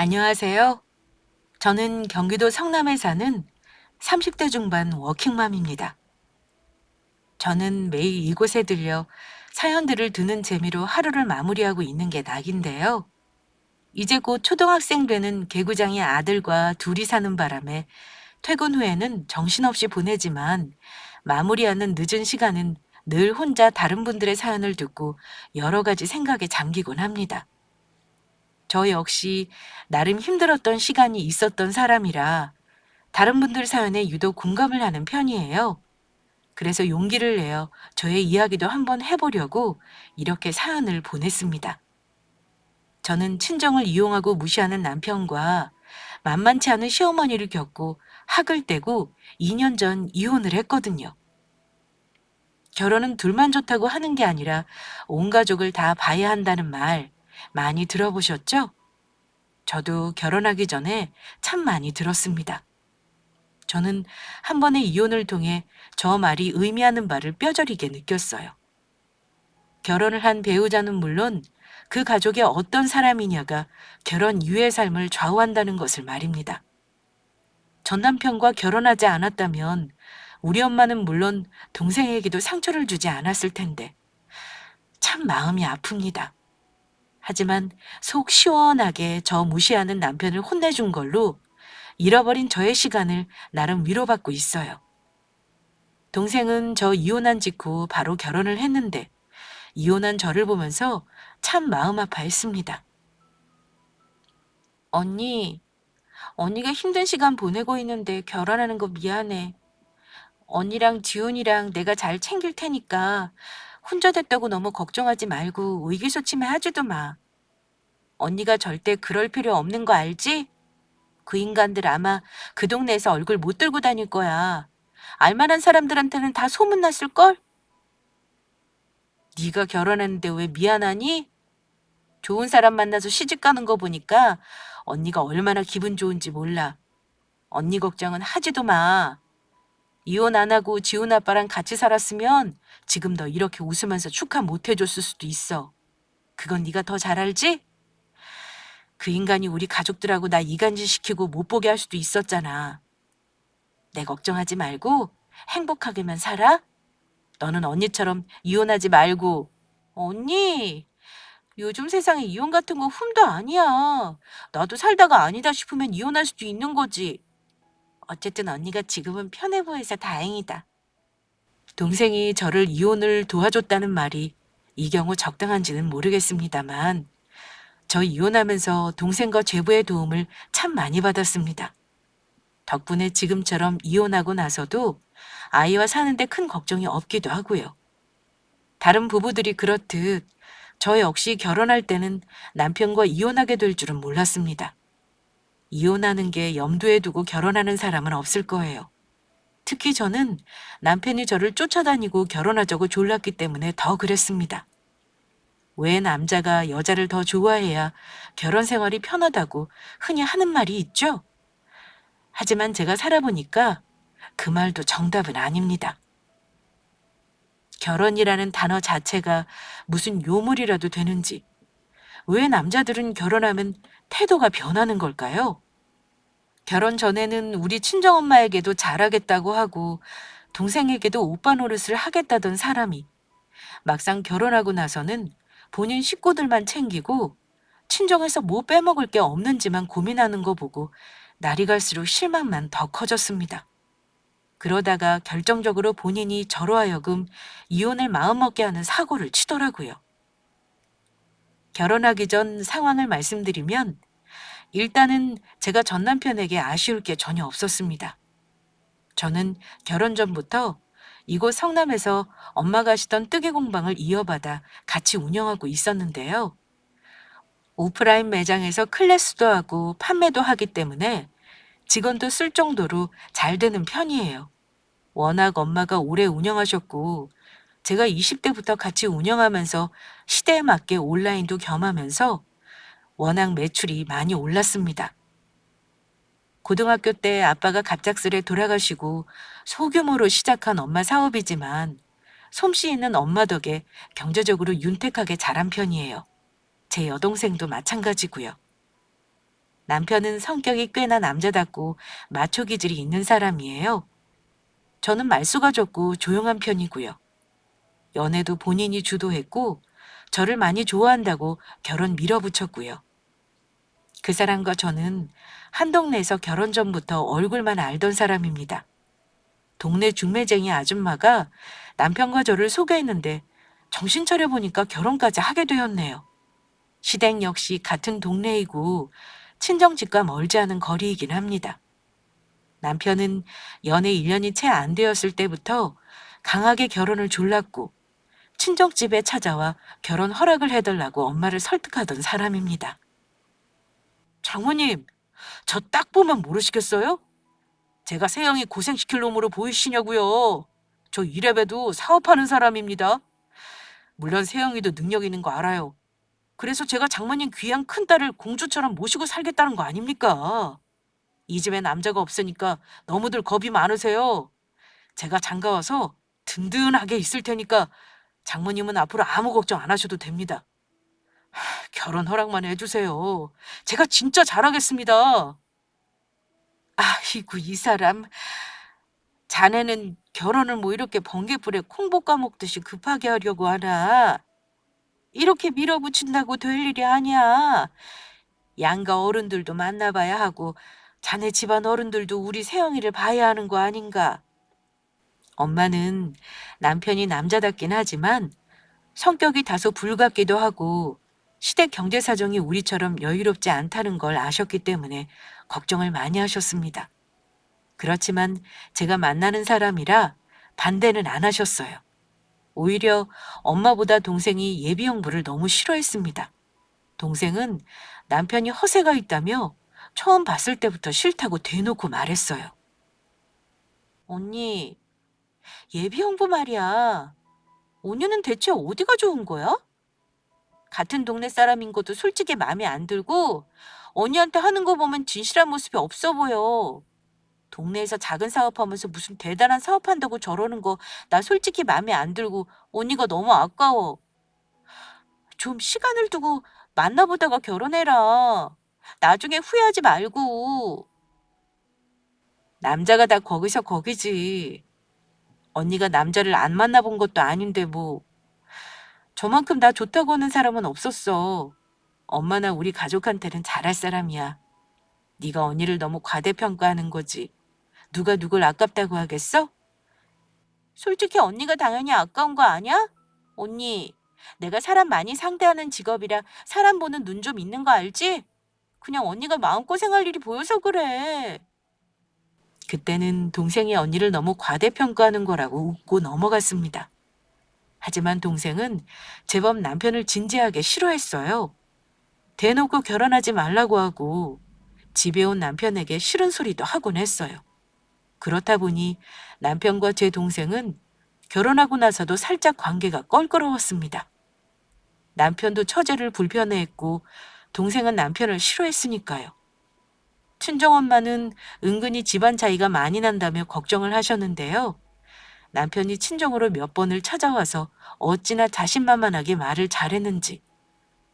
안녕하세요. 저는 경기도 성남에 사는 30대 중반 워킹맘입니다. 저는 매일 이곳에 들려 사연들을 듣는 재미로 하루를 마무리하고 있는 게 낙인데요. 이제 곧 초등학생 되는 개구장이 아들과 둘이 사는 바람에 퇴근 후에는 정신없이 보내지만 마무리하는 늦은 시간은 늘 혼자 다른 분들의 사연을 듣고 여러 가지 생각에 잠기곤 합니다. 저 역시 나름 힘들었던 시간이 있었던 사람이라 다른 분들 사연에 유독 공감을 하는 편이에요. 그래서 용기를 내어 저의 이야기도 한번 해보려고 이렇게 사연을 보냈습니다. 저는 친정을 이용하고 무시하는 남편과 만만치 않은 시어머니를 겪고 학을 떼고 2년 전 이혼을 했거든요. 결혼은 둘만 좋다고 하는 게 아니라 온 가족을 다 봐야 한다는 말 많이 들어보셨죠? 저도 결혼하기 전에 참 많이 들었습니다. 저는 한 번의 이혼을 통해 저 말이 의미하는 바를 뼈저리게 느꼈어요. 결혼을 한 배우자는 물론 그 가족의 어떤 사람이냐가 결혼 이후의 삶을 좌우한다는 것을 말입니다. 전 남편과 결혼하지 않았다면 우리 엄마는 물론 동생에게도 상처를 주지 않았을 텐데 참 마음이 아픕니다. 하지만 속 시원하게 저 무시하는 남편을 혼내준 걸로 잃어버린 저의 시간을 나름 위로받고 있어요. 동생은 저 이혼한 직후 바로 결혼을 했는데 이혼한 저를 보면서 참 마음 아파했습니다. 언니, 언니가 힘든 시간 보내고 있는데 결혼하는 거 미안해. 언니랑 지훈이랑 내가 잘 챙길 테니까 혼자 됐다고 너무 걱정하지 말고 의기소침해 하지도 마. 언니가 절대 그럴 필요 없는 거 알지? 그 인간들 아마 그 동네에서 얼굴 못 들고 다닐 거야. 알만한 사람들한테는 다 소문났을걸? 네가 결혼했는데 왜 미안하니? 좋은 사람 만나서 시집 가는 거 보니까 언니가 얼마나 기분 좋은지 몰라. 언니 걱정은 하지도 마. 이혼 안 하고 지훈 아빠랑 같이 살았으면 지금 너 이렇게 웃으면서 축하 못 해줬을 수도 있어. 그건 네가 더 잘 알지? 그 인간이 우리 가족들하고 나 이간질 시키고 못 보게 할 수도 있었잖아. 내 걱정하지 말고 행복하게만 살아. 너는 언니처럼 이혼하지 말고. 언니, 요즘 세상에 이혼 같은 거 흠도 아니야. 나도 살다가 아니다 싶으면 이혼할 수도 있는 거지. 어쨌든 언니가 지금은 편해 보여서 다행이다. 동생이 저를 이혼을 도와줬다는 말이 이 경우 적당한지는 모르겠습니다만 저 이혼하면서 동생과 제부의 도움을 참 많이 받았습니다. 덕분에 지금처럼 이혼하고 나서도 아이와 사는데 큰 걱정이 없기도 하고요. 다른 부부들이 그렇듯 저 역시 결혼할 때는 남편과 이혼하게 될 줄은 몰랐습니다. 이혼하는 게 염두에 두고 결혼하는 사람은 없을 거예요. 특히 저는 남편이 저를 쫓아다니고 결혼하자고 졸랐기 때문에 더 그랬습니다. 왜 남자가 여자를 더 좋아해야 결혼 생활이 편하다고 흔히 하는 말이 있죠? 하지만 제가 살아보니까 그 말도 정답은 아닙니다. 결혼이라는 단어 자체가 무슨 요물이라도 되는지, 왜 남자들은 결혼하면 태도가 변하는 걸까요? 결혼 전에는 우리 친정엄마에게도 잘하겠다고 하고 동생에게도 오빠 노릇을 하겠다던 사람이 막상 결혼하고 나서는 본인 식구들만 챙기고 친정에서 뭐 빼먹을 게 없는지만 고민하는 거 보고 날이 갈수록 실망만 더 커졌습니다. 그러다가 결정적으로 본인이 저로 하여금 이혼을 마음먹게 하는 사고를 치더라고요. 결혼하기 전 상황을 말씀드리면 일단은 제가 전 남편에게 아쉬울 게 전혀 없었습니다. 저는 결혼 전부터 이곳 성남에서 엄마가 하시던 뜨개 공방을 이어받아 같이 운영하고 있었는데요. 오프라인 매장에서 클래스도 하고 판매도 하기 때문에 직원도 쓸 정도로 잘 되는 편이에요. 워낙 엄마가 오래 운영하셨고 제가 20대부터 같이 운영하면서 시대에 맞게 온라인도 겸하면서 워낙 매출이 많이 올랐습니다. 고등학교 때 아빠가 갑작스레 돌아가시고 소규모로 시작한 엄마 사업이지만 솜씨 있는 엄마 덕에 경제적으로 윤택하게 자란 편이에요. 제 여동생도 마찬가지고요. 남편은 성격이 꽤나 남자답고 마초 기질이 있는 사람이에요. 저는 말수가 적고 조용한 편이고요. 연애도 본인이 주도했고 저를 많이 좋아한다고 결혼 밀어붙였고요. 그 사람과 저는 한 동네에서 결혼 전부터 얼굴만 알던 사람입니다. 동네 중매쟁이 아줌마가 남편과 저를 소개했는데 정신 차려보니까 결혼까지 하게 되었네요. 시댁 역시 같은 동네이고 친정집과 멀지 않은 거리이긴 합니다. 남편은 연애 1년이 채 안 되었을 때부터 강하게 결혼을 졸랐고 친정집에 찾아와 결혼 허락을 해달라고 엄마를 설득하던 사람입니다. 장모님, 저 딱 보면 모르시겠어요? 제가 세영이 고생시킬 놈으로 보이시냐고요. 저 이래봬도 사업하는 사람입니다. 물론 세영이도 능력 있는 거 알아요. 그래서 제가 장모님 귀한 큰딸을 공주처럼 모시고 살겠다는 거 아닙니까? 이 집에 남자가 없으니까 너무들 겁이 많으세요. 제가 장가와서 든든하게 있을 테니까 장모님은 앞으로 아무 걱정 안 하셔도 됩니다. 결혼 허락만 해주세요. 제가 진짜 잘하겠습니다. 아이고, 이 사람. 자네는 결혼을 뭐 이렇게 번개불에 콩 볶아 먹듯이 급하게 하려고 하나? 이렇게 밀어붙인다고 될 일이 아니야. 양가 어른들도 만나봐야 하고 자네 집안 어른들도 우리 세영이를 봐야 하는 거 아닌가? 엄마는 남편이 남자답긴 하지만 성격이 다소 불같기도 하고 시댁 경제 사정이 우리처럼 여유롭지 않다는 걸 아셨기 때문에 걱정을 많이 하셨습니다. 그렇지만 제가 만나는 사람이라 반대는 안 하셨어요. 오히려 엄마보다 동생이 예비 형부를 너무 싫어했습니다. 동생은 남편이 허세가 있다며 처음 봤을 때부터 싫다고 대놓고 말했어요. 언니, 예비 형부 말이야. 언니는 대체 어디가 좋은 거야? 같은 동네 사람인 것도 솔직히 마음에 안 들고 언니한테 하는 거 보면 진실한 모습이 없어 보여. 동네에서 작은 사업하면서 무슨 대단한 사업한다고 저러는 거 나 솔직히 마음에 안 들고 언니가 너무 아까워. 좀 시간을 두고 만나보다가 결혼해라. 나중에 후회하지 말고. 남자가 다 거기서 거기지. 언니가 남자를 안 만나본 것도 아닌데 뭐. 저만큼 나 좋다고 하는 사람은 없었어. 엄마나 우리 가족한테는 잘할 사람이야. 네가 언니를 너무 과대평가하는 거지. 누가 누굴 아깝다고 하겠어? 솔직히 언니가 당연히 아까운 거 아니야? 언니, 내가 사람 많이 상대하는 직업이라 사람 보는 눈 좀 있는 거 알지? 그냥 언니가 마음고생할 일이 보여서 그래. 그때는 동생이 언니를 너무 과대평가하는 거라고 웃고 넘어갔습니다. 하지만 동생은 제법 남편을 진지하게 싫어했어요. 대놓고 결혼하지 말라고 하고 집에 온 남편에게 싫은 소리도 하곤 했어요. 그렇다 보니 남편과 제 동생은 결혼하고 나서도 살짝 관계가 껄끄러웠습니다. 남편도 처제를 불편해했고 동생은 남편을 싫어했으니까요. 친정엄마는 은근히 집안 차이가 많이 난다며 걱정을 하셨는데요. 남편이 친정으로 몇 번을 찾아와서 어찌나 자신만만하게 말을 잘했는지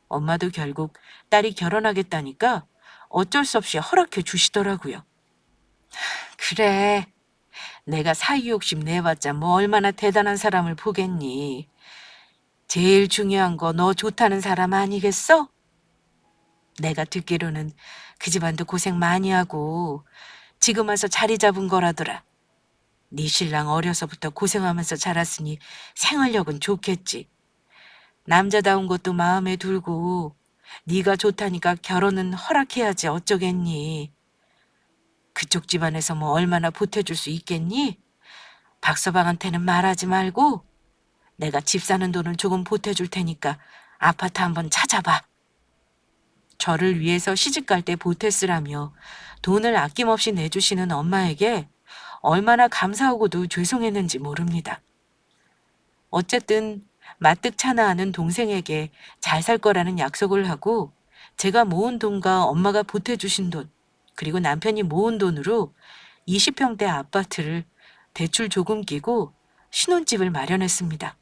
엄마도 결국 딸이 결혼하겠다니까 어쩔 수 없이 허락해 주시더라고요. 그래, 내가 사위 욕심 내봤자 뭐 얼마나 대단한 사람을 보겠니. 제일 중요한 거 너 좋다는 사람 아니겠어? 내가 듣기로는 그 집안도 고생 많이 하고 지금 와서 자리 잡은 거라더라. 네 신랑 어려서부터 고생하면서 자랐으니 생활력은 좋겠지. 남자다운 것도 마음에 들고 네가 좋다니까 결혼은 허락해야지 어쩌겠니. 그쪽 집안에서 뭐 얼마나 보태줄 수 있겠니? 박서방한테는 말하지 말고 내가 집 사는 돈을 조금 보태줄 테니까 아파트 한번 찾아봐. 저를 위해서 시집갈 때 보탰으라며 돈을 아낌없이 내주시는 엄마에게 얼마나 감사하고도 죄송했는지 모릅니다. 어쨌든 마뜩 차나하는 동생에게 잘 살 거라는 약속을 하고 제가 모은 돈과 엄마가 보태주신 돈 그리고 남편이 모은 돈으로 20평대 아파트를 대출 조금 끼고 신혼집을 마련했습니다.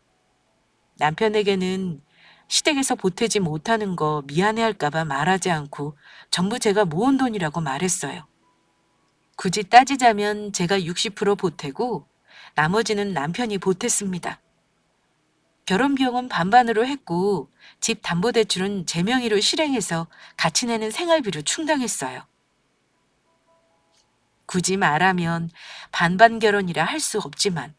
남편에게는 시댁에서 보태지 못하는 거 미안해할까봐 말하지 않고 전부 제가 모은 돈이라고 말했어요. 굳이 따지자면 제가 60% 보태고 나머지는 남편이 보탰습니다. 결혼 비용은 반반으로 했고 집 담보대출은 제 명의로 실행해서 같이 내는 생활비로 충당했어요. 굳이 말하면 반반 결혼이라 할 수 없지만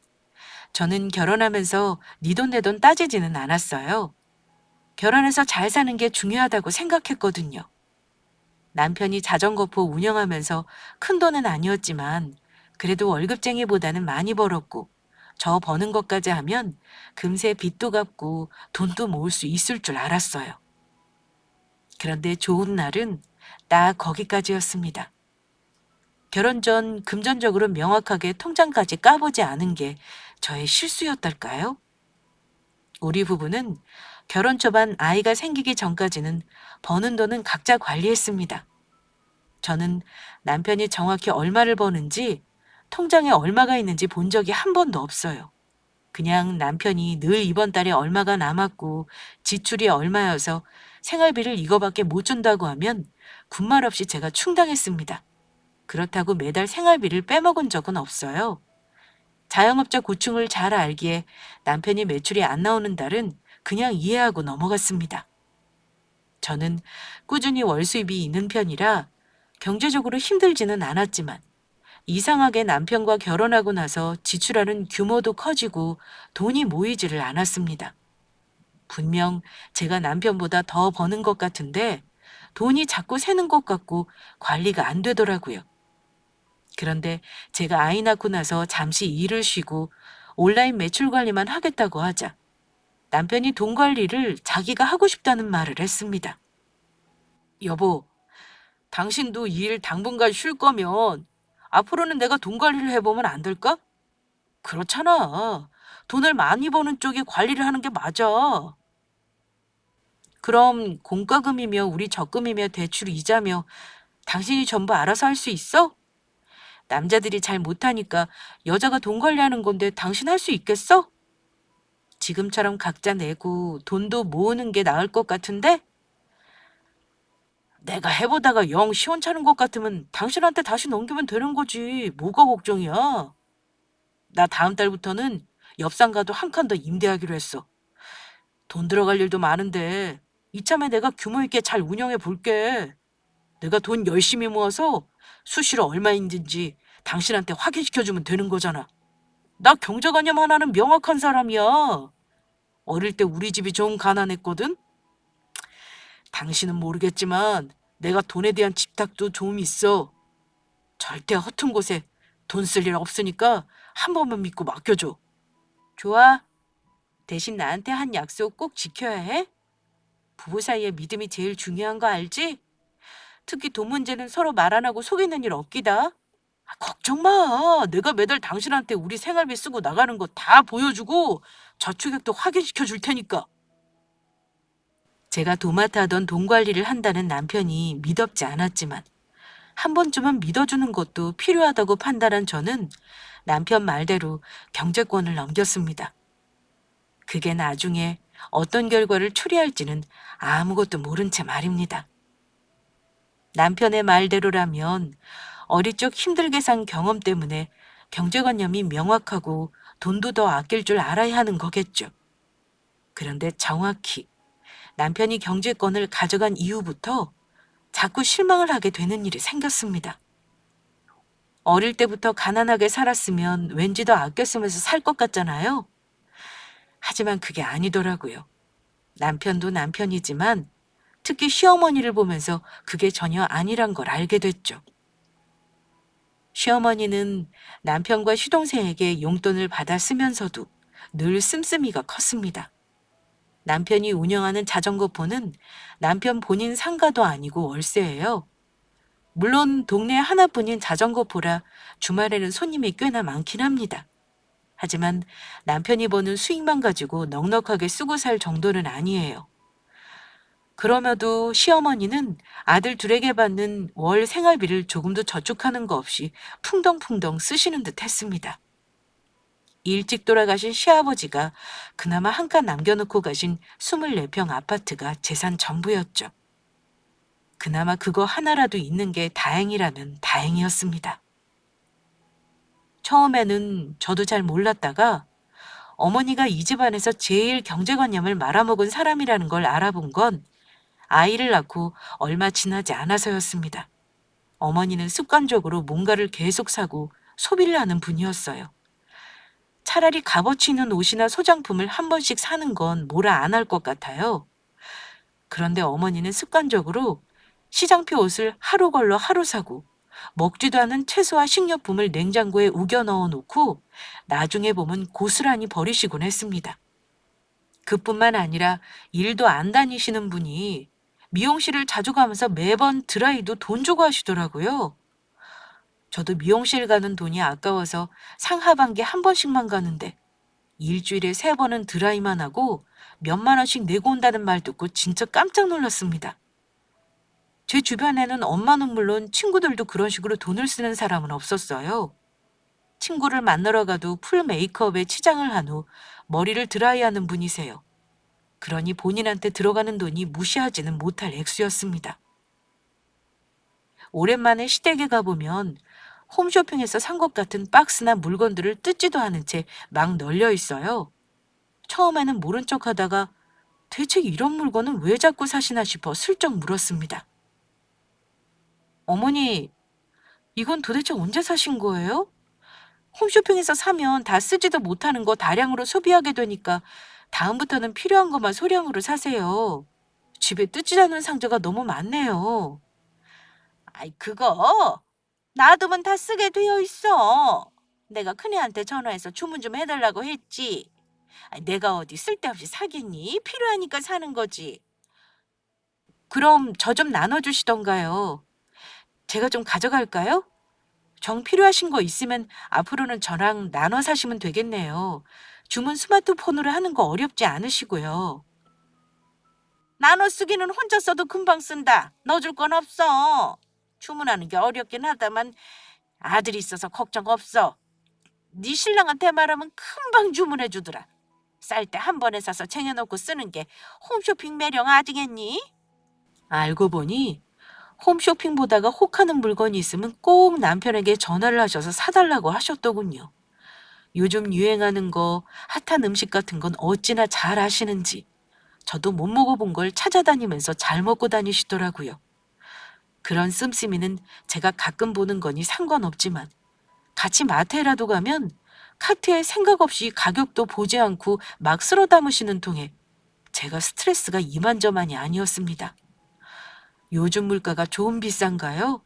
저는 결혼하면서 네 돈 내 돈 따지지는 않았어요. 결혼해서 잘 사는 게 중요하다고 생각했거든요. 남편이 자전거포 운영하면서 큰 돈은 아니었지만 그래도 월급쟁이보다는 많이 벌었고 저 버는 것까지 하면 금세 빚도 갚고 돈도 모을 수 있을 줄 알았어요. 그런데 좋은 날은 딱 거기까지였습니다. 결혼 전 금전적으로 명확하게 통장까지 까보지 않은 게 저의 실수였달까요? 우리 부부는 결혼 초반 아이가 생기기 전까지는 버는 돈은 각자 관리했습니다. 저는 남편이 정확히 얼마를 버는지 통장에 얼마가 있는지 본 적이 한 번도 없어요. 그냥 남편이 늘 이번 달에 얼마가 남았고 지출이 얼마여서 생활비를 이거밖에 못 준다고 하면 군말 없이 제가 충당했습니다. 그렇다고 매달 생활비를 빼먹은 적은 없어요. 자영업자 고충을 잘 알기에 남편이 매출이 안 나오는 달은 그냥 이해하고 넘어갔습니다. 저는 꾸준히 월 수입이 있는 편이라 경제적으로 힘들지는 않았지만 이상하게 남편과 결혼하고 나서 지출하는 규모도 커지고 돈이 모이지를 않았습니다. 분명 제가 남편보다 더 버는 것 같은데 돈이 자꾸 새는 것 같고 관리가 안 되더라고요. 그런데 제가 아이 낳고 나서 잠시 일을 쉬고 온라인 매출 관리만 하겠다고 하자 남편이 돈 관리를 자기가 하고 싶다는 말을 했습니다. 여보, 당신도 이 일 당분간 쉴 거면 앞으로는 내가 돈 관리를 해보면 안 될까? 그렇잖아. 돈을 많이 버는 쪽이 관리를 하는 게 맞아. 그럼 공과금이며 우리 적금이며 대출 이자며 당신이 전부 알아서 할 수 있어? 남자들이 잘 못하니까 여자가 돈 관리하는 건데 당신 할 수 있겠어? 지금처럼 각자 내고 돈도 모으는 게 나을 것 같은데? 내가 해보다가 영 시원찮은 것 같으면 당신한테 다시 넘기면 되는 거지. 뭐가 걱정이야? 나 다음 달부터는 옆상가도 한 칸 더 임대하기로 했어. 돈 들어갈 일도 많은데 이참에 내가 규모 있게 잘 운영해 볼게. 내가 돈 열심히 모아서 수시로 얼마인지 당신한테 확인시켜주면 되는 거잖아. 나 경제관념 하나는 명확한 사람이야. 어릴 때 우리 집이 좀 가난했거든? 당신은 모르겠지만 내가 돈에 대한 집착도 좀 있어. 절대 허튼 곳에 돈 쓸 일 없으니까 한 번만 믿고 맡겨줘. 좋아. 대신 나한테 한 약속 꼭 지켜야 해. 부부 사이에 믿음이 제일 중요한 거 알지? 특히 돈 문제는 서로 말 안 하고 속이는 일 없기다. 걱정 마. 내가 매달 당신한테 우리 생활비 쓰고 나가는 거 다 보여주고 저축액도 확인시켜 줄 테니까. 제가 도맡아 하던 돈 관리를 한다는 남편이 믿었지 않았지만 한 번쯤은 믿어주는 것도 필요하다고 판단한 저는 남편 말대로 경제권을 넘겼습니다. 그게 나중에 어떤 결과를 초래할지는 아무것도 모른 채 말입니다. 남편의 말대로라면 어릴 적 힘들게 산 경험 때문에 경제관념이 명확하고 돈도 더 아낄 줄 알아야 하는 거겠죠. 그런데 정확히 남편이 경제권을 가져간 이후부터 자꾸 실망을 하게 되는 일이 생겼습니다. 어릴 때부터 가난하게 살았으면 왠지 더 아껴 쓰면서 살 것 같잖아요. 하지만 그게 아니더라고요. 남편도 남편이지만 특히 시어머니를 보면서 그게 전혀 아니란 걸 알게 됐죠. 시어머니는 남편과 시동생에게 용돈을 받아 쓰면서도 늘 씀씀이가 컸습니다. 남편이 운영하는 자전거포는 남편 본인 상가도 아니고 월세예요. 물론 동네 하나뿐인 자전거포라 주말에는 손님이 꽤나 많긴 합니다. 하지만 남편이 버는 수익만 가지고 넉넉하게 쓰고 살 정도는 아니에요. 그럼에도 시어머니는 아들 둘에게 받는 월 생활비를 조금도 저축하는 거 없이 풍덩풍덩 쓰시는 듯 했습니다. 일찍 돌아가신 시아버지가 그나마 한 칸 남겨놓고 가신 24평 아파트가 재산 전부였죠. 그나마 그거 하나라도 있는 게 다행이라면 다행이었습니다. 처음에는 저도 잘 몰랐다가 어머니가 이 집안에서 제일 경제관념을 말아먹은 사람이라는 걸 알아본 건 아이를 낳고 얼마 지나지 않아서였습니다. 어머니는 습관적으로 뭔가를 계속 사고 소비를 하는 분이었어요. 차라리 값어치 있는 옷이나 소장품을 한 번씩 사는 건 뭐라 안 할 것 같아요. 그런데 어머니는 습관적으로 시장표 옷을 하루 걸러 하루 사고 먹지도 않은 채소와 식료품을 냉장고에 우겨 넣어 놓고 나중에 보면 고스란히 버리시곤 했습니다. 그뿐만 아니라 일도 안 다니시는 분이 미용실을 자주 가면서 매번 드라이도 돈 주고 하시더라고요. 저도 미용실 가는 돈이 아까워서 상하반기에 한 번씩만 가는데 일주일에 3번은 드라이만 하고 몇만 원씩 내고 온다는 말 듣고 진짜 깜짝 놀랐습니다. 제 주변에는 엄마는 물론 친구들도 그런 식으로 돈을 쓰는 사람은 없었어요. 친구를 만나러 가도 풀 메이크업에 치장을 한 후 머리를 드라이하는 분이세요. 그러니 본인한테 들어가는 돈이 무시하지는 못할 액수였습니다. 오랜만에 시댁에 가보면 홈쇼핑에서 산 것 같은 박스나 물건들을 뜯지도 않은 채 막 널려 있어요. 처음에는 모른 척 하다가 대체 이런 물건은 왜 자꾸 사시나 싶어 슬쩍 물었습니다. 어머니, 이건 도대체 언제 사신 거예요? 홈쇼핑에서 사면 다 쓰지도 못하는 거 다량으로 소비하게 되니까 다음부터는 필요한 것만 소량으로 사세요. 집에 뜯지 않은 상자가 너무 많네요. 아이, 그거 놔두면 다 쓰게 되어 있어. 내가 큰애한테 전화해서 주문 좀 해달라고 했지. 아이, 내가 어디 쓸데없이 사겠니? 필요하니까 사는 거지. 그럼 저 좀 나눠주시던가요. 제가 좀 가져갈까요? 정 필요하신 거 있으면 앞으로는 저랑 나눠 사시면 되겠네요. 주문 스마트폰으로 하는 거 어렵지 않으시고요. 나눠 쓰기는 혼자 써도 금방 쓴다. 넣어줄 건 없어. 주문하는 게 어렵긴 하다만 아들이 있어서 걱정 없어. 네 신랑한테 말하면 금방 주문해 주더라. 쌀 때 한 번에 사서 쟁여놓고 쓰는 게 홈쇼핑 매력 아니겠니? 알고 보니 홈쇼핑 보다가 혹하는 물건이 있으면 꼭 남편에게 전화를 하셔서 사달라고 하셨더군요. 요즘 유행하는 거, 핫한 음식 같은 건 어찌나 잘 아시는지 저도 못 먹어본 걸 찾아다니면서 잘 먹고 다니시더라고요. 그런 씀씀이는 제가 가끔 보는 거니 상관없지만 같이 마트에라도 가면 카트에 생각 없이 가격도 보지 않고 막 쓸어 담으시는 통에 제가 스트레스가 이만저만이 아니었습니다. 요즘 물가가 좀 비싼가요?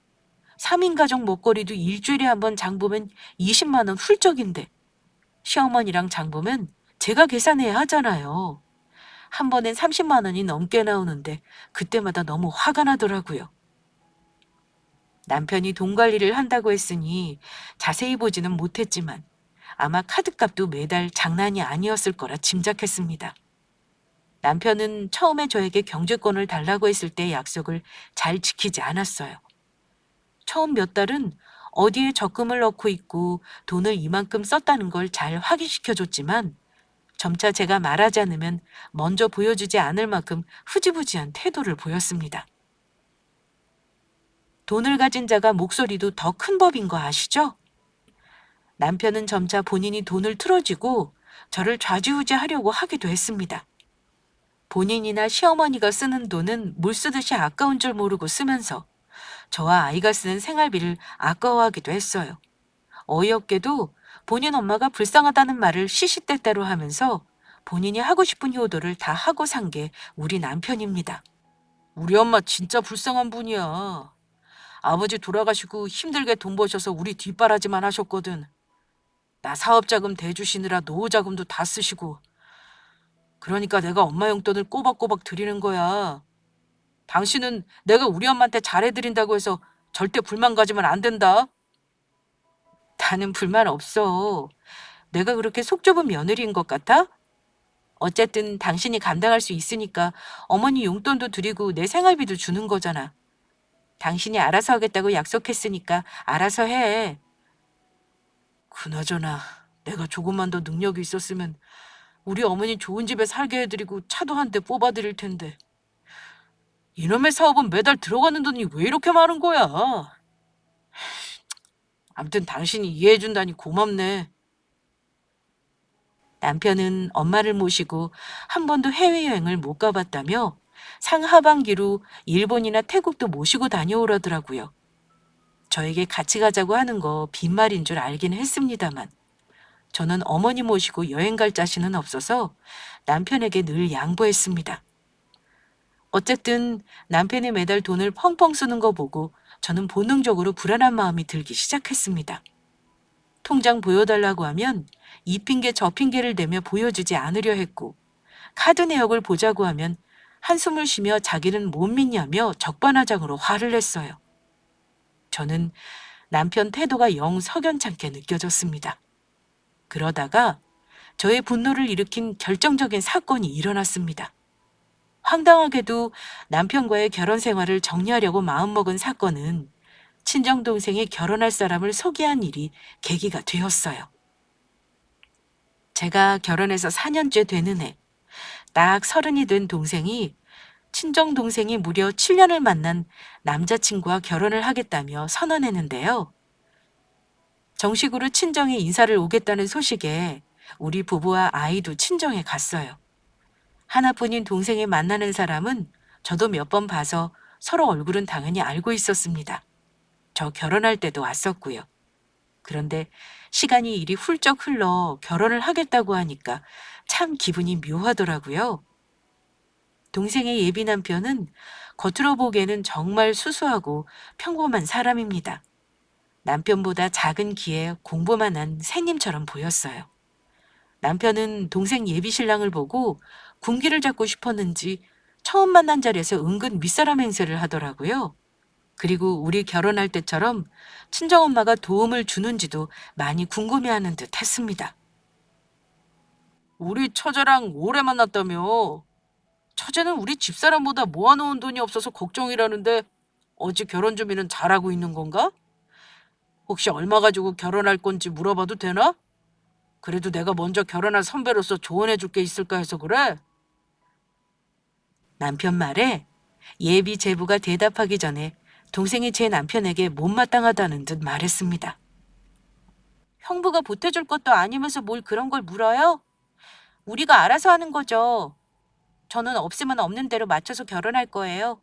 3인 가족 먹거리도 일주일에 한 번 장 보면 20만 원 훌쩍인데 시어머니랑 장 보면 제가 계산해야 하잖아요. 한 번엔 30만 원이 넘게 나오는데 그때마다 너무 화가 나더라고요. 남편이 돈 관리를 한다고 했으니 자세히 보지는 못했지만 아마 카드값도 매달 장난이 아니었을 거라 짐작했습니다. 남편은 처음에 저에게 경제권을 달라고 했을 때 약속을 잘 지키지 않았어요. 처음 몇 달은 어디에 적금을 넣고 있고 돈을 이만큼 썼다는 걸 잘 확인시켜줬지만 점차 제가 말하지 않으면 먼저 보여주지 않을 만큼 흐지부지한 태도를 보였습니다. 돈을 가진 자가 목소리도 더 큰 법인 거 아시죠? 남편은 점차 본인이 돈을 틀어쥐고 저를 좌지우지하려고 하기도 했습니다. 본인이나 시어머니가 쓰는 돈은 물 쓰듯이 아까운 줄 모르고 쓰면서 저와 아이가 쓰는 생활비를 아까워하기도 했어요. 어이없게도 본인 엄마가 불쌍하다는 말을 시시때때로 하면서 본인이 하고 싶은 효도를 다 하고 산 게 우리 남편입니다. 우리 엄마 진짜 불쌍한 분이야. 아버지 돌아가시고 힘들게 돈 버셔서 우리 뒷바라지만 하셨거든. 나 사업자금 대주시느라 노후자금도 다 쓰시고. 그러니까 내가 엄마 용돈을 꼬박꼬박 드리는 거야. 당신은 내가 우리 엄마한테 잘해드린다고 해서 절대 불만 가지면 안 된다. 나는 불만 없어. 내가 그렇게 속 좁은 며느리인 것 같아? 어쨌든 당신이 감당할 수 있으니까 어머니 용돈도 드리고 내 생활비도 주는 거잖아. 당신이 알아서 하겠다고 약속했으니까 알아서 해. 그나저나 내가 조금만 더 능력이 있었으면 우리 어머니 좋은 집에 살게 해드리고 차도 한 대 뽑아드릴 텐데. 이놈의 사업은 매달 들어가는 돈이 왜 이렇게 많은 거야? 암튼 당신이 이해해준다니 고맙네. 남편은 엄마를 모시고 한 번도 해외여행을 못 가봤다며 상하반기로 일본이나 태국도 모시고 다녀오라더라고요. 저에게 같이 가자고 하는 거 빈말인 줄 알긴 했습니다만 저는 어머니 모시고 여행 갈 자신은 없어서 남편에게 늘 양보했습니다. 어쨌든 남편이 매달 돈을 펑펑 쓰는 거 보고 저는 본능적으로 불안한 마음이 들기 시작했습니다. 통장 보여달라고 하면 이 핑계 저 핑계를 대며 보여주지 않으려 했고 카드 내역을 보자고 하면 한숨을 쉬며 자기는 못 믿냐며 적반하장으로 화를 냈어요. 저는 남편 태도가 영 석연찮게 느껴졌습니다. 그러다가 저의 분노를 일으킨 결정적인 사건이 일어났습니다. 황당하게도 남편과의 결혼 생활을 정리하려고 마음먹은 사건은 친정동생이 결혼할 사람을 소개한 일이 계기가 되었어요. 제가 결혼해서 4년째 되는 해, 딱 30이 된 동생이 친정동생이 무려 7년을 만난 남자친구와 결혼을 하겠다며 선언했는데요. 정식으로 친정에 인사를 오겠다는 소식에 우리 부부와 아이도 친정에 갔어요. 하나뿐인 동생이 만나는 사람은 저도 몇 번 봐서 서로 얼굴은 당연히 알고 있었습니다. 저 결혼할 때도 왔었고요. 그런데 시간이 이리 훌쩍 흘러 결혼을 하겠다고 하니까 참 기분이 묘하더라고요. 동생의 예비 남편은 겉으로 보기에는 정말 수수하고 평범한 사람입니다. 남편보다 작은 키에 공부만 한 새님처럼 보였어요. 남편은 동생 예비 신랑을 보고 군기를 잡고 싶었는지 처음 만난 자리에서 은근 윗사람 행세를 하더라고요. 그리고 우리 결혼할 때처럼 친정엄마가 도움을 주는지도 많이 궁금해하는 듯 했습니다. 우리 처제랑 오래 만났다며. 처제는 우리 집사람보다 모아놓은 돈이 없어서 걱정이라는데 어찌 결혼 준비는 잘하고 있는 건가? 혹시 얼마 가지고 결혼할 건지 물어봐도 되나? 그래도 내가 먼저 결혼할 선배로서 조언해 줄 게 있을까 해서 그래. 남편 말에 예비 제부가 대답하기 전에 동생이 제 남편에게 못마땅하다는 듯 말했습니다. 형부가 보태줄 것도 아니면서 뭘 그런 걸 물어요? 우리가 알아서 하는 거죠. 저는 없으면 없는 대로 맞춰서 결혼할 거예요.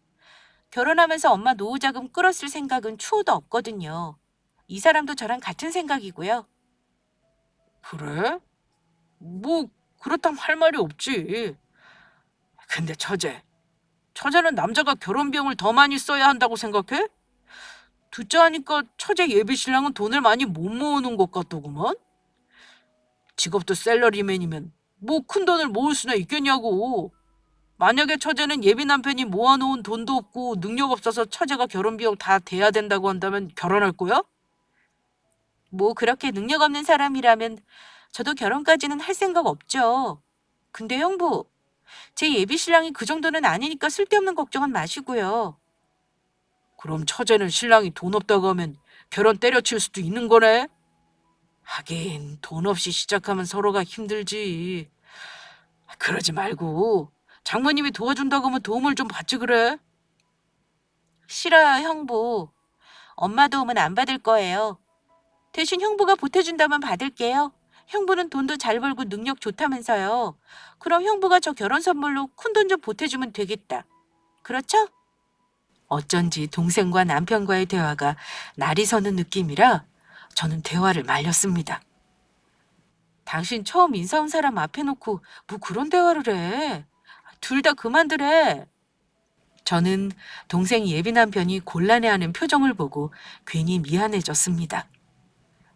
결혼하면서 엄마 노후자금 끌었을 생각은 추호도 없거든요. 이 사람도 저랑 같은 생각이고요. 그래? 뭐 그렇다면 할 말이 없지. 근데 처제는 남자가 결혼 비용을 더 많이 써야 한다고 생각해? 듣자 하니까 처제 예비 신랑은 돈을 많이 못 모으는 것 같더구먼. 직업도 셀러리맨이면 뭐 큰 돈을 모을 수나 있겠냐고. 만약에 처제는 예비 남편이 모아놓은 돈도 없고 능력 없어서 처제가 결혼 비용 다 대야 된다고 한다면 결혼할 거야? 뭐 그렇게 능력 없는 사람이라면 저도 결혼까지는 할 생각 없죠. 근데 형부, 제 예비 신랑이 그 정도는 아니니까 쓸데없는 걱정은 마시고요. 그럼 처제는 신랑이 돈 없다고 하면 결혼 때려칠 수도 있는 거네? 하긴 돈 없이 시작하면 서로가 힘들지. 그러지 말고 장모님이 도와준다고 하면 도움을 좀 받지 그래. 싫어요, 형부. 엄마 도움은 안 받을 거예요. 대신 형부가 보태준다면 받을게요. 형부는 돈도 잘 벌고 능력 좋다면서요. 그럼 형부가 저 결혼 선물로 큰돈 좀 보태주면 되겠다. 그렇죠? 어쩐지 동생과 남편과의 대화가 날이 서는 느낌이라 저는 대화를 말렸습니다. 당신 처음 인사 온 사람 앞에 놓고 뭐 그런 대화를 해. 둘 다 그만두래. 저는 동생 예비 남편이 곤란해하는 표정을 보고 괜히 미안해졌습니다.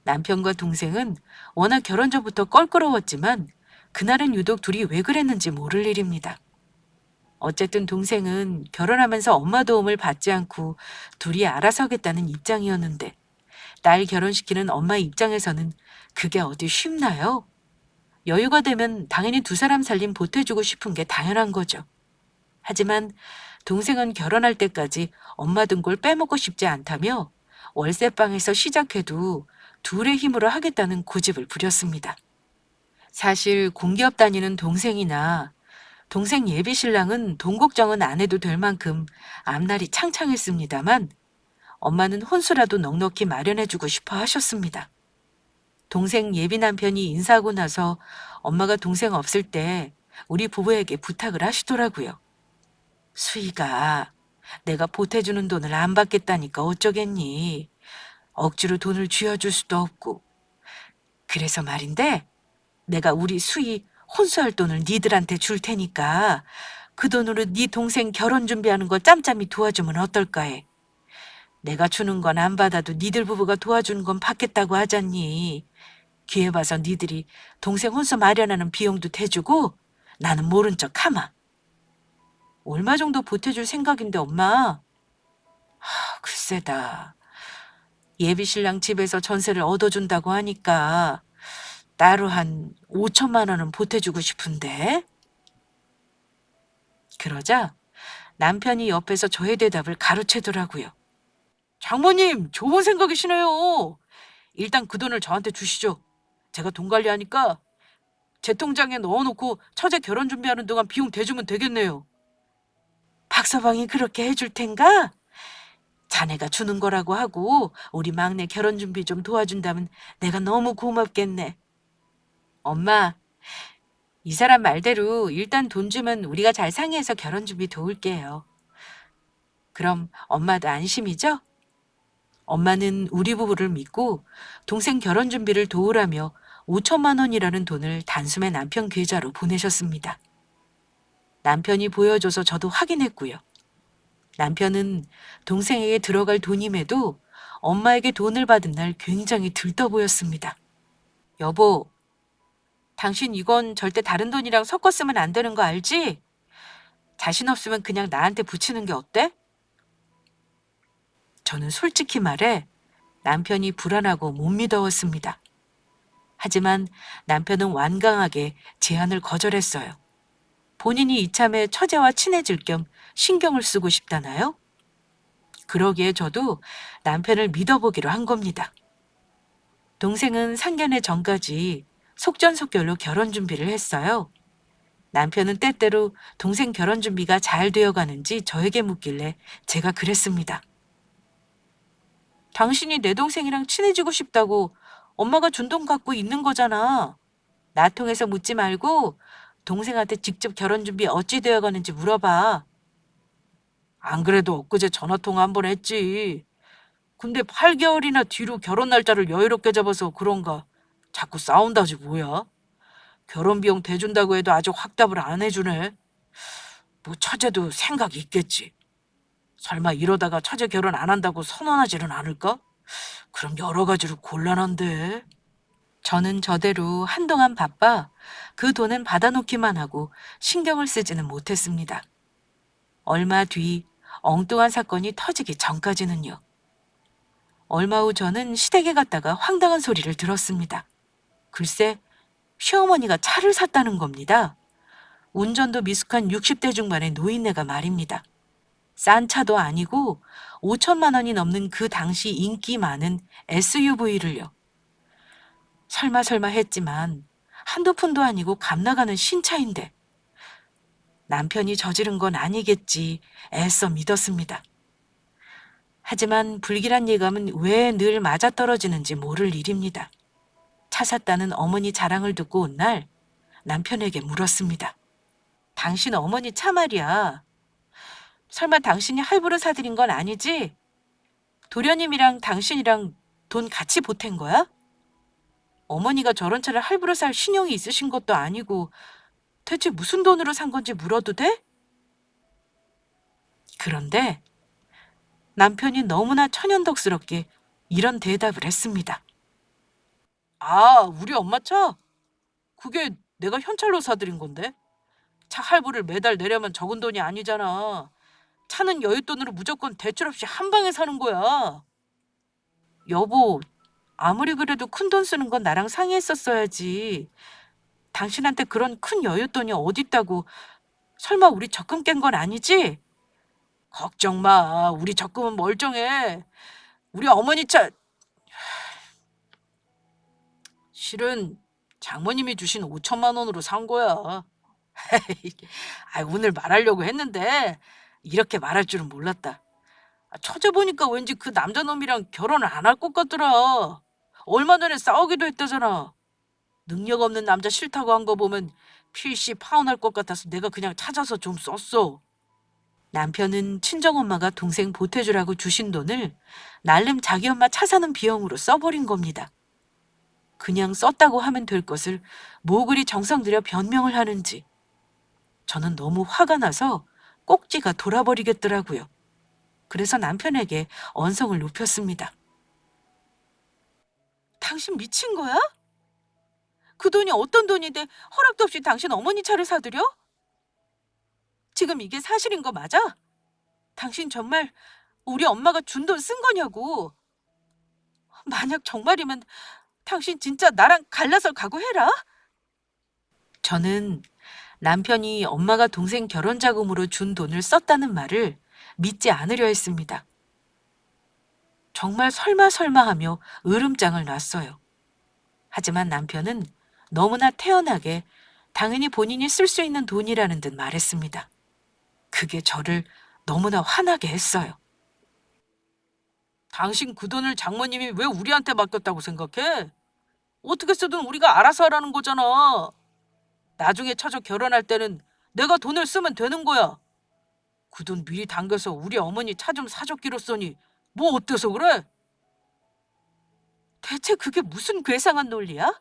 남편과 동생은 워낙 결혼 전부터 껄끄러웠지만 그날은 유독 둘이 왜 그랬는지 모를 일입니다. 어쨌든 동생은 결혼하면서 엄마 도움을 받지 않고 둘이 알아서 하겠다는 입장이었는데 딸 결혼시키는 엄마 입장에서는 그게 어디 쉽나요? 여유가 되면 당연히 두 사람 살림 보태주고 싶은 게 당연한 거죠. 하지만 동생은 결혼할 때까지 엄마 등골 빼먹고 싶지 않다며 월세방에서 시작해도 둘의 힘으로 하겠다는 고집을 부렸습니다. 사실 공기업 다니는 동생이나 동생 예비 신랑은 돈 걱정은 안 해도 될 만큼 앞날이 창창했습니다만 엄마는 혼수라도 넉넉히 마련해주고 싶어 하셨습니다. 동생 예비 남편이 인사하고 나서 엄마가 동생 없을 때 우리 부부에게 부탁을 하시더라고요. 수희가 내가 보태주는 돈을 안 받겠다니까 어쩌겠니? 억지로 돈을 쥐어줄 수도 없고. 그래서 말인데 내가 우리 수희 혼수할 돈을 니들한테 줄 테니까 그 돈으로 네 동생 결혼 준비하는 거 짬짬이 도와주면 어떨까 해. 내가 주는 건 안 받아도 니들 부부가 도와주는 건 받겠다고 하잖니. 기회 봐서 니들이 동생 혼수 마련하는 비용도 대주고 나는 모른 척 하마. 얼마 정도 보태줄 생각인데 엄마? 글쎄다. 예비 신랑 집에서 전세를 얻어준다고 하니까 따로 한 5천만 원은 보태주고 싶은데. 그러자 남편이 옆에서 저의 대답을 가로채더라고요. 장모님, 좋은 생각이시네요. 일단 그 돈을 저한테 주시죠. 제가 돈 관리하니까 제 통장에 넣어놓고 처제 결혼 준비하는 동안 비용 대주면 되겠네요. 박서방이 그렇게 해줄 텐가? 자네가 주는 거라고 하고 우리 막내 결혼 준비 좀 도와준다면 내가 너무 고맙겠네. 엄마, 이 사람 말대로 일단 돈 주면 우리가 잘 상의해서 결혼 준비 도울게요. 그럼 엄마도 안심이죠? 엄마는 우리 부부를 믿고 동생 결혼 준비를 도우라며 5천만 원이라는 돈을 단숨에 남편 계좌로 보내셨습니다. 남편이 보여줘서 저도 확인했고요. 남편은 동생에게 들어갈 돈임에도 엄마에게 돈을 받은 날 굉장히 들떠 보였습니다. 여보, 당신 이건 절대 다른 돈이랑 섞어 쓰면 안 되는 거 알지? 자신 없으면 그냥 나한테 붙이는 게 어때? 저는 솔직히 말해 남편이 불안하고 못 믿어왔습니다. 하지만 남편은 완강하게 제안을 거절했어요. 본인이 이참에 처제와 친해질 겸 신경을 쓰고 싶다나요? 그러기에 저도 남편을 믿어보기로 한 겁니다. 동생은 상견례 전까지 속전속결로 결혼 준비를 했어요. 남편은 때때로 동생 결혼 준비가 잘 되어 가는지 저에게 묻길래 제가 그랬습니다. 당신이 내 동생이랑 친해지고 싶다고 엄마가 준 돈 갖고 있는 거잖아. 나 통해서 묻지 말고 동생한테 직접 결혼 준비 어찌 되어 가는지 물어봐. 안 그래도 엊그제 전화통화 한 번 했지. 근데 8개월이나 뒤로 결혼 날짜를 여유롭게 잡아서 그런가. 자꾸 싸운다지 뭐야. 결혼 비용 대준다고 해도 아직 확답을 안 해주네. 뭐 처제도 생각이 있겠지. 설마 이러다가 처제 결혼 안 한다고 선언하지는 않을까? 그럼 여러 가지로 곤란한데. 저는 저대로 한동안 바빠 그 돈은 받아놓기만 하고 신경을 쓰지는 못했습니다. 얼마 뒤 엉뚱한 사건이 터지기 전까지는요. 얼마 후 저는 시댁에 갔다가 황당한 소리를 들었습니다. 글쎄, 시어머니가 차를 샀다는 겁니다. 운전도 미숙한 60대 중반의 노인네가 말입니다. 싼 차도 아니고 5천만 원이 넘는 그 당시 인기 많은 SUV를요. 설마 했지만 한두 푼도 아니고 값나가는 신차인데 남편이 저지른 건 아니겠지 애써 믿었습니다. 하지만 불길한 예감은 왜 늘 맞아떨어지는지 모를 일입니다. 차 샀다는 어머니 자랑을 듣고 온 날 남편에게 물었습니다. 당신 어머니 차 말이야. 설마 당신이 할부로 사드린 건 아니지? 도련님이랑 당신이랑 돈 같이 보탠 거야? 어머니가 저런 차를 할부로 살 신용이 있으신 것도 아니고 대체 무슨 돈으로 산 건지 물어도 돼? 그런데 남편이 너무나 천연덕스럽게 이런 대답을 했습니다. 아, 우리 엄마 차? 그게 내가 현찰로 사드린 건데. 차 할부를 매달 내려면 적은 돈이 아니잖아. 차는 여윳돈으로 무조건 대출 없이 한 방에 사는 거야. 여보, 아무리 그래도 큰 돈 쓰는 건 나랑 상의했었어야지. 당신한테 그런 큰 여윳돈이 어딨다고. 설마 우리 적금 깬 건 아니지? 걱정 마. 우리 적금은 멀쩡해. 우리 어머니 차 사실은 장모님이 주신 5천만 원으로 산 거야. 오늘 말하려고 했는데 이렇게 말할 줄은 몰랐다. 찾아보니까 왠지 그 남자놈이랑 결혼을 안 할 것 같더라. 얼마 전에 싸우기도 했다잖아. 능력 없는 남자 싫다고 한 거 보면 필시 파혼할 것 같아서 내가 그냥 찾아서 좀 썼어. 남편은 친정엄마가 동생 보태주라고 주신 돈을 날름 자기 엄마 차 사는 비용으로 써버린 겁니다. 그냥 썼다고 하면 될 것을 뭐 그리 정성 들여 변명을 하는지. 저는 너무 화가 나서 꼭지가 돌아버리겠더라고요. 그래서 남편에게 언성을 높였습니다. 당신 미친 거야? 그 돈이 어떤 돈인데 허락도 없이 당신 어머니 차를 사들여? 지금 이게 사실인 거 맞아? 당신 정말 우리 엄마가 준 돈 쓴 거냐고. 만약 정말이면 당신 진짜 나랑 갈라서 각오해라. 저는 남편이 엄마가 동생 결혼 자금으로 준 돈을 썼다는 말을 믿지 않으려 했습니다. 정말 설마 하며 으름장을 놨어요. 하지만 남편은 너무나 태연하게 당연히 본인이 쓸 수 있는 돈이라는 듯 말했습니다. 그게 저를 너무나 화나게 했어요. 당신 그 돈을 장모님이 왜 우리한테 맡겼다고 생각해? 어떻게 쓰든 우리가 알아서 하라는 거잖아. 나중에 처저 결혼할 때는 내가 돈을 쓰면 되는 거야. 그 돈 미리 당겨서 우리 어머니 차 좀 사줬기로 써니 뭐 어때서 그래? 대체 그게 무슨 괴상한 논리야?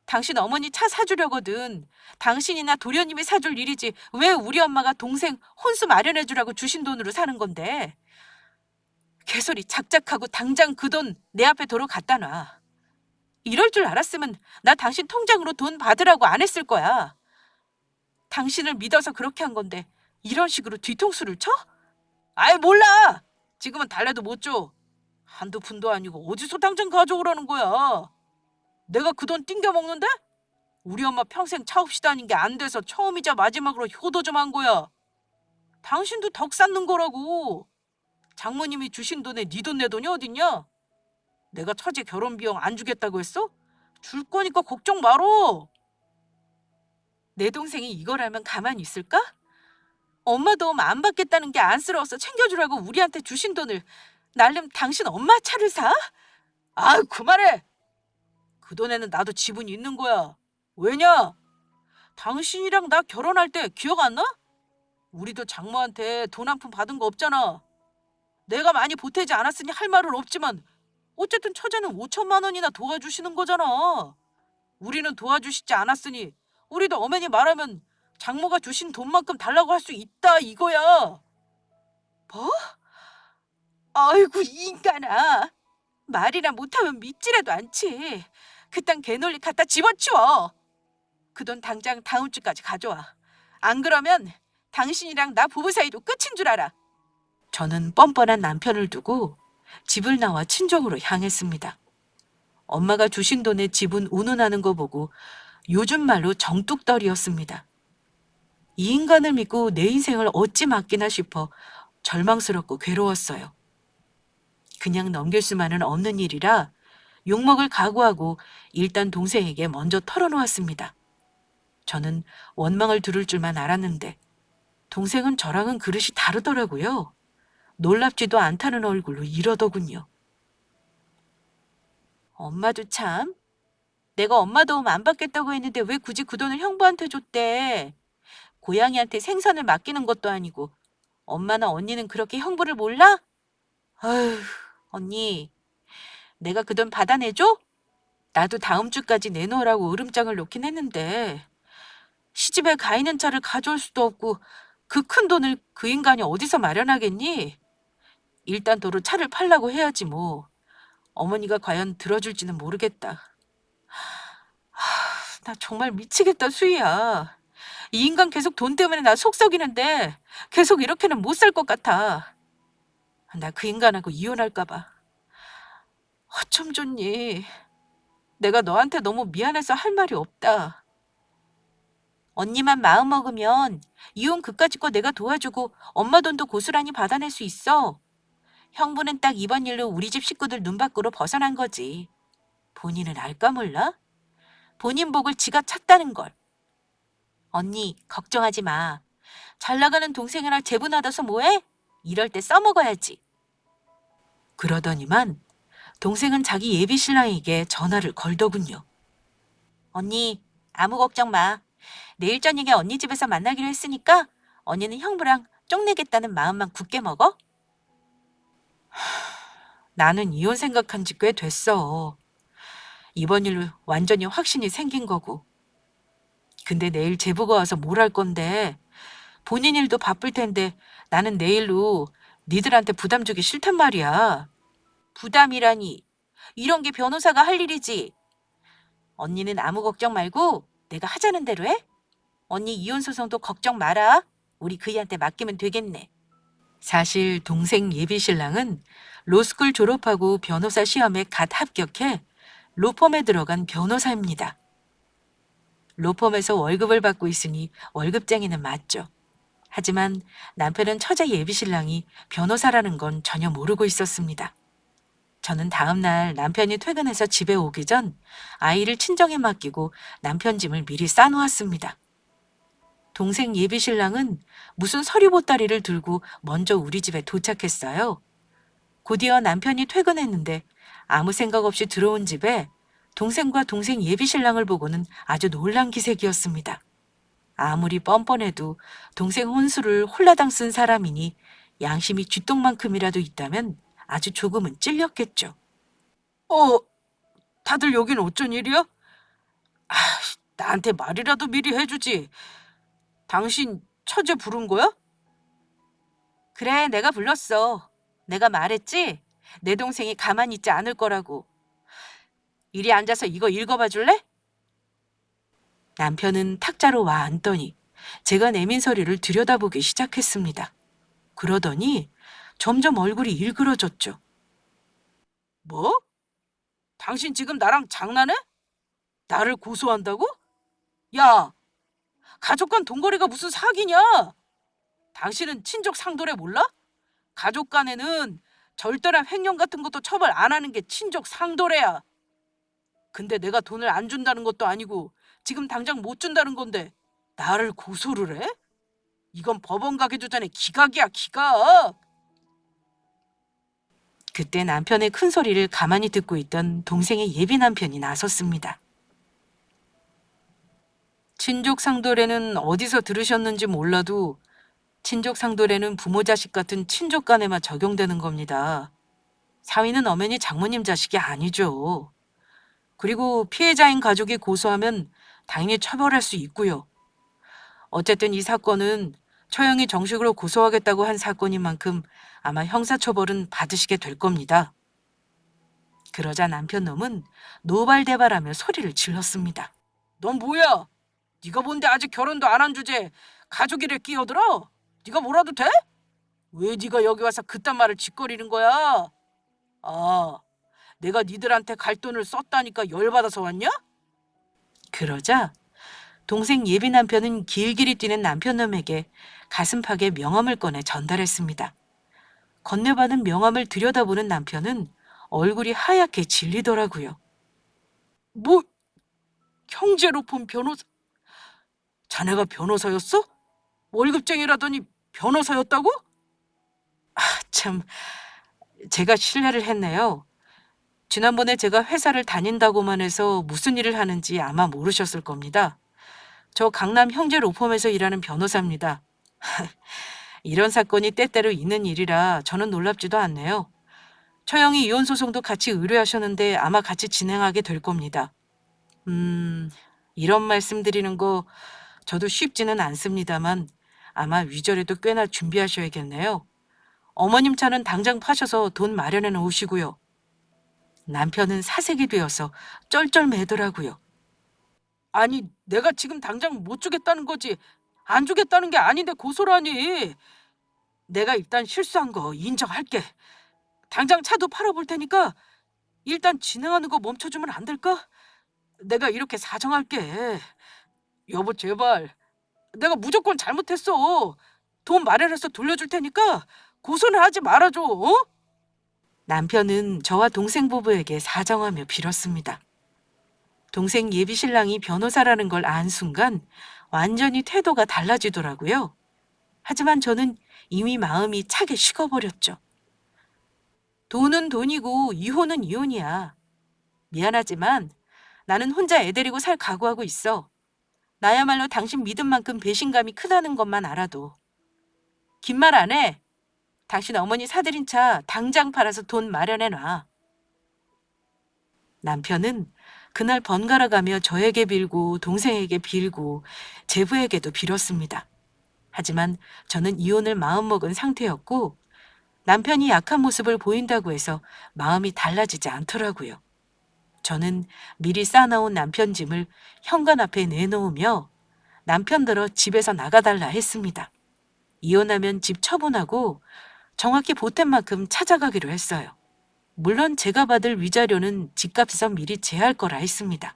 당신 어머니 차 사주려거든. 당신이나 도련님이 사줄 일이지 왜 우리 엄마가 동생 혼수 마련해주라고 주신 돈으로 사는 건데. 개소리 작작하고 당장 그 돈 내 앞에 도로 갖다 놔. 이럴 줄 알았으면 나 당신 통장으로 돈 받으라고 안 했을 거야. 당신을 믿어서 그렇게 한 건데 이런 식으로 뒤통수를 쳐? 몰라. 지금은 달래도 못 줘. 한두 푼도 아니고 어디서 당장 가져오라는 거야. 내가 그 돈 띵겨 먹는데? 우리 엄마 평생 차 없이 다닌 게 안 돼서 처음이자 마지막으로 효도 좀 한 거야. 당신도 덕 쌓는 거라고. 장모님이 주신 돈에 네 돈 내 돈이 어딨냐? 내가 처제 결혼 비용 안 주겠다고 했어? 줄 거니까 걱정 말어. 내 동생이 이걸 하면 가만히 있을까? 엄마 도움 안 받겠다는 게 안쓰러워서 챙겨주라고 우리한테 주신 돈을 날름 당신 엄마 차를 사? 그만해. 그 돈에는 나도 지분이 있는 거야. 왜냐? 당신이랑 나 결혼할 때 기억 안 나? 우리도 장모한테 돈 한 푼 받은 거 없잖아. 내가 많이 보태지 않았으니 할 말은 없지만 어쨌든 처제는 5천만 원이나 도와주시는 거잖아. 우리는 도와주시지 않았으니 우리도 어머니 말하면 장모가 주신 돈만큼 달라고 할 수 있다 이거야. 뭐? 아이고 이 인간아. 말이나 못하면 믿지라도 않지. 그딴 개논리 갖다 집어치워. 그 돈 당장 다음 주까지 가져와. 안 그러면 당신이랑 나 부부 사이도 끝인 줄 알아. 저는 뻔뻔한 남편을 두고 집을 나와 친정으로 향했습니다. 엄마가 주신 돈에 집은 운운하는 거 보고 요즘 말로 정뚝떨이었습니다. 이 인간을 믿고 내 인생을 어찌 맡기나 싶어 절망스럽고 괴로웠어요. 그냥 넘길 수만은 없는 일이라 욕먹을 각오하고 일단 동생에게 먼저 털어놓았습니다. 저는 원망을 들을 줄만 알았는데 동생은 저랑은 그릇이 다르더라고요. 놀랍지도 않다는 얼굴로 이러더군요. 엄마도 참. 내가 엄마 도움 안 받겠다고 했는데 왜 굳이 그 돈을 형부한테 줬대. 고양이한테 생선을 맡기는 것도 아니고 엄마나 언니는 그렇게 형부를 몰라? 아휴, 언니. 내가 그 돈 받아내줘? 나도 다음 주까지 내놓으라고 으름장을 놓긴 했는데 시집에 가 있는 차를 가져올 수도 없고 그 큰 돈을 그 인간이 어디서 마련하겠니? 일단 도로 차를 팔라고 해야지 뭐. 어머니가 과연 들어줄지는 모르겠다. 나 정말 미치겠다, 수희야. 이 인간 계속 돈 때문에 나 속썩이는데 계속 이렇게는 못 살 것 같아. 나 그 인간하고 이혼할까 봐. 어쩜 좋니? 내가 너한테 너무 미안해서 할 말이 없다. 언니만 마음 먹으면 이혼 그까짓 거 내가 도와주고 엄마 돈도 고스란히 받아낼 수 있어. 형부는 딱 이번 일로 우리 집 식구들 눈 밖으로 벗어난 거지. 본인은 알까 몰라? 본인 복을 지가 찾다는 걸. 언니, 걱정하지 마. 잘 나가는 동생이랑 재분하다서 뭐해? 이럴 때 써먹어야지. 그러더니만 동생은 자기 예비 신랑에게 전화를 걸더군요. 언니, 아무 걱정 마. 내일 저녁에 언니 집에서 만나기로 했으니까 언니는 형부랑 쪽내겠다는 마음만 굳게 먹어. 나는 이혼 생각한 지 꽤 됐어. 이번 일로 완전히 확신이 생긴 거고. 근데 내일 제보가 와서 뭘 할 건데 본인 일도 바쁠 텐데 나는 내일로 니들한테 부담 주기 싫단 말이야. 부담이라니. 이런 게 변호사가 할 일이지. 언니는 아무 걱정 말고 내가 하자는 대로 해. 언니 이혼 소송도 걱정 마라. 우리 그이한테 맡기면 되겠네. 사실 동생 예비 신랑은 로스쿨 졸업하고 변호사 시험에 갓 합격해 로펌에 들어간 변호사입니다. 로펌에서 월급을 받고 있으니 월급쟁이는 맞죠. 하지만 남편은 처제 예비 신랑이 변호사라는 건 전혀 모르고 있었습니다. 저는 다음 날 남편이 퇴근해서 집에 오기 전 아이를 친정에 맡기고 남편 짐을 미리 싸놓았습니다. 동생 예비 신랑은 무슨 서류 보따리를 들고 먼저 우리 집에 도착했어요. 곧이어 남편이 퇴근했는데 아무 생각 없이 들어온 집에 동생과 동생 예비 신랑을 보고는 아주 놀란 기색이었습니다. 아무리 뻔뻔해도 동생 혼수를 홀라당 쓴 사람이니 양심이 쥐똥만큼이라도 있다면 아주 조금은 찔렸겠죠. 다들 여긴 어쩐 일이야? 아, 나한테 말이라도 미리 해주지. 당신 처제 부른 거야? 그래, 내가 불렀어. 내가 말했지? 내 동생이 가만히 있지 않을 거라고. 이리 앉아서 이거 읽어봐 줄래? 남편은 탁자로 와 앉더니 제가 내민 서류를 들여다보기 시작했습니다. 그러더니 점점 얼굴이 일그러졌죠. 뭐? 당신 지금 나랑 장난해? 나를 고소한다고? 야, 가족 간 돈거래가 무슨 사기냐? 당신은 친족 상도례 몰라? 가족 간에는 절대란 횡령 같은 것도 처벌 안 하는 게 친족 상도례야. 근데 내가 돈을 안 준다는 것도 아니고 지금 당장 못 준다는 건데 나를 고소를 해? 이건 법원 가기도 전에 기각이야, 기각. 그때 남편의 큰 소리를 가만히 듣고 있던 동생의 예비 남편이 나섰습니다. 친족 상도례는 어디서 들으셨는지 몰라도 친족 상도례는 부모 자식 같은 친족 간에만 적용되는 겁니다. 사위는 엄연히 장모님 자식이 아니죠. 그리고 피해자인 가족이 고소하면 당연히 처벌할 수 있고요. 어쨌든 이 사건은 처형이 정식으로 고소하겠다고 한 사건인 만큼 아마 형사처벌은 받으시게 될 겁니다. 그러자 남편 놈은 노발대발하며 소리를 질렀습니다. 넌 뭐야? 네가 뭔데 아직 결혼도 안 한 주제에 가족이래 끼어들어? 네가 뭐라도 돼? 왜 네가 여기 와서 그딴 말을 짓거리는 거야? 아, 내가 니들한테 갈 돈을 썼다니까 열받아서 왔냐? 그러자 동생 예비 남편은 길길이 뛰는 남편놈에게 가슴팍에 명함을 꺼내 전달했습니다. 건네받은 명함을 들여다보는 남편은 얼굴이 하얗게 질리더라고요. 뭐, 형제로 본 변호사? 자네가 변호사였어? 월급쟁이라더니 변호사였다고? 참, 제가 실례를 했네요. 지난번에 제가 회사를 다닌다고만 해서 무슨 일을 하는지 아마 모르셨을 겁니다. 저 강남 형제 로펌에서 일하는 변호사입니다. 이런 사건이 때때로 있는 일이라 저는 놀랍지도 않네요. 처형이 이혼 소송도 같이 의뢰하셨는데 아마 같이 진행하게 될 겁니다. 이런 말씀 드리는 거 저도 쉽지는 않습니다만 아마 위절에도 꽤나 준비하셔야겠네요. 어머님 차는 당장 파셔서 돈 마련해 놓으시고요. 남편은 사색이 되어서 쩔쩔매더라고요. 아니, 내가 지금 당장 못 주겠다는 거지. 안 주겠다는 게 아닌데 고소라니. 내가 일단 실수한 거 인정할게. 당장 차도 팔아볼 테니까 일단 진행하는 거 멈춰주면 안 될까? 내가 이렇게 사정할게. 여보, 제발. 내가 무조건 잘못했어. 돈 마련해서 돌려줄 테니까 고소는 하지 말아줘. 어? 남편은 저와 동생 부부에게 사정하며 빌었습니다. 동생 예비 신랑이 변호사라는 걸 안 순간 완전히 태도가 달라지더라고요. 하지만 저는 이미 마음이 차게 식어버렸죠. 돈은 돈이고 이혼은 이혼이야. 미안하지만 나는 혼자 애 데리고 살 각오하고 있어. 나야말로 당신 믿은 만큼 배신감이 크다는 것만 알아도. 긴 말 안 해. 당신 어머니 사들인 차 당장 팔아서 돈 마련해놔. 남편은 그날 번갈아 가며 저에게 빌고 동생에게 빌고 제부에게도 빌었습니다. 하지만 저는 이혼을 마음먹은 상태였고 남편이 약한 모습을 보인다고 해서 마음이 달라지지 않더라고요. 저는 미리 싸놓은 남편 짐을 현관 앞에 내놓으며 남편들어 집에서 나가달라 했습니다. 이혼하면 집 처분하고 정확히 보탠 만큼 찾아가기로 했어요. 물론 제가 받을 위자료는 집값에서 미리 제할 거라 했습니다.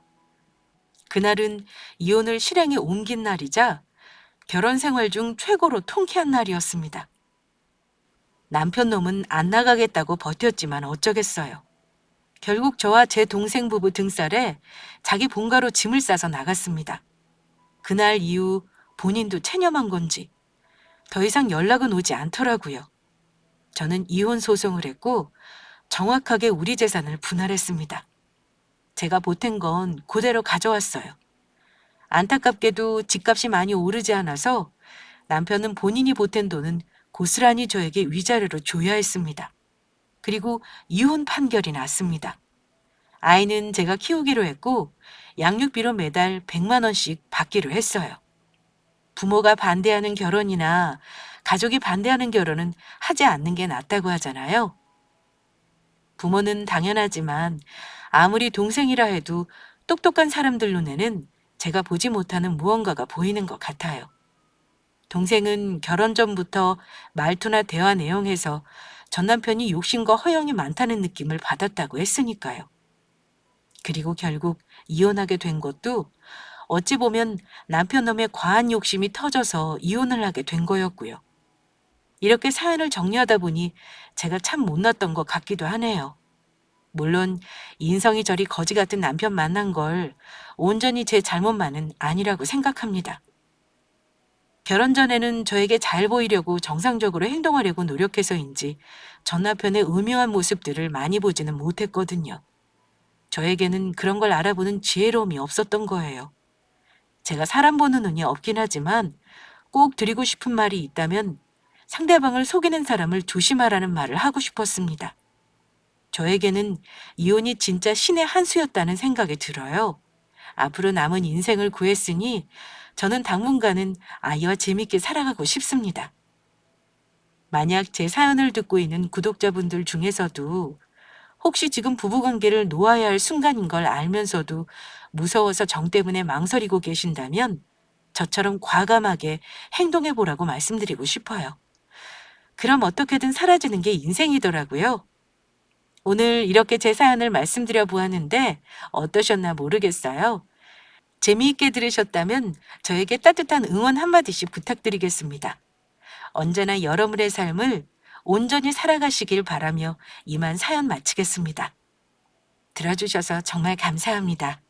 그날은 이혼을 실행에 옮긴 날이자 결혼 생활 중 최고로 통쾌한 날이었습니다. 남편 놈은 안 나가겠다고 버텼지만 어쩌겠어요. 결국 저와 제 동생 부부 등살에 자기 본가로 짐을 싸서 나갔습니다. 그날 이후 본인도 체념한 건지 더 이상 연락은 오지 않더라고요. 저는 이혼 소송을 했고 정확하게 우리 재산을 분할했습니다. 제가 보탠 건 그대로 가져왔어요. 안타깝게도 집값이 많이 오르지 않아서 남편은 본인이 보탠 돈은 고스란히 저에게 위자료로 줘야 했습니다. 그리고 이혼 판결이 났습니다. 아이는 제가 키우기로 했고 양육비로 매달 100만 원씩 받기로 했어요. 부모가 반대하는 결혼이나 가족이 반대하는 결혼은 하지 않는 게 낫다고 하잖아요. 부모는 당연하지만 아무리 동생이라 해도 똑똑한 사람들 눈에는 제가 보지 못하는 무언가가 보이는 것 같아요. 동생은 결혼 전부터 말투나 대화 내용에서 전 남편이 욕심과 허영이 많다는 느낌을 받았다고 했으니까요. 그리고 결국 이혼하게 된 것도 어찌 보면 남편 놈의 과한 욕심이 터져서 이혼을 하게 된 거였고요. 이렇게 사연을 정리하다 보니 제가 참 못났던 것 같기도 하네요. 물론 인성이 저리 거지 같은 남편 만난 걸 온전히 제 잘못만은 아니라고 생각합니다. 결혼 전에는 저에게 잘 보이려고 정상적으로 행동하려고 노력해서인지 전 남편의 음흉한 모습들을 많이 보지는 못했거든요. 저에게는 그런 걸 알아보는 지혜로움이 없었던 거예요. 제가 사람 보는 눈이 없긴 하지만 꼭 드리고 싶은 말이 있다면 상대방을 속이는 사람을 조심하라는 말을 하고 싶었습니다. 저에게는 이혼이 진짜 신의 한 수였다는 생각이 들어요. 앞으로 남은 인생을 구했으니 저는 당분간은 아이와 재밌게 살아가고 싶습니다. 만약 제 사연을 듣고 있는 구독자분들 중에서도 혹시 지금 부부관계를 놓아야 할 순간인 걸 알면서도 무서워서 정 때문에 망설이고 계신다면 저처럼 과감하게 행동해 보라고 말씀드리고 싶어요. 그럼 어떻게든 사라지는 게 인생이더라고요. 오늘 이렇게 제 사연을 말씀드려 보았는데 어떠셨나 모르겠어요. 재미있게 들으셨다면 저에게 따뜻한 응원 한마디씩 부탁드리겠습니다. 언제나 여러분의 삶을 온전히 살아가시길 바라며 이만 사연 마치겠습니다. 들어주셔서 정말 감사합니다.